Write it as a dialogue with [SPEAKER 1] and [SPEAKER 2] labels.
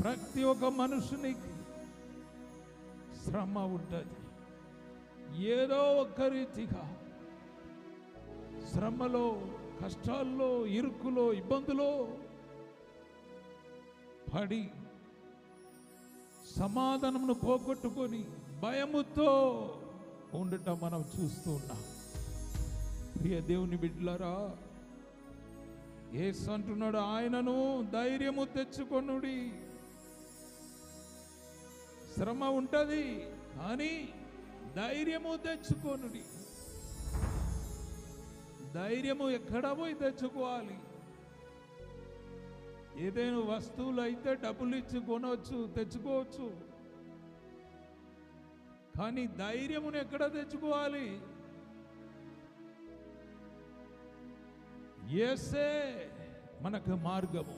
[SPEAKER 1] ప్రతి ఒక్క మనుషునికి శ్రమ ఉంటుంది. ఏదో ఒక రీతిగా శ్రమలో, కష్టాల్లో, ఇరుకులో, ఇబ్బందులో పడి సమాధానమును పోగొట్టుకొని భయముతో ఉండటం మనం చూస్తూ ఉన్నాం. ప్రియ దేవుని బిడ్డలారా, యేసు అంటున్నాడు, ఆయనను ధైర్యము తెచ్చుకొనుడి. శ్రమ ఉంటది కానీ ధైర్యము తెచ్చుకొనుడి. ధైర్యము ఎక్కడ పోయి తెచ్చుకోవాలి? ఏదైనా వస్తువులు అయితే డబ్బులు ఇచ్చి కొనవచ్చు, తెచ్చుకోవచ్చు. కానీ ధైర్యమును ఎక్కడ తెచ్చుకోవాలి? యేసే మనకు మార్గము.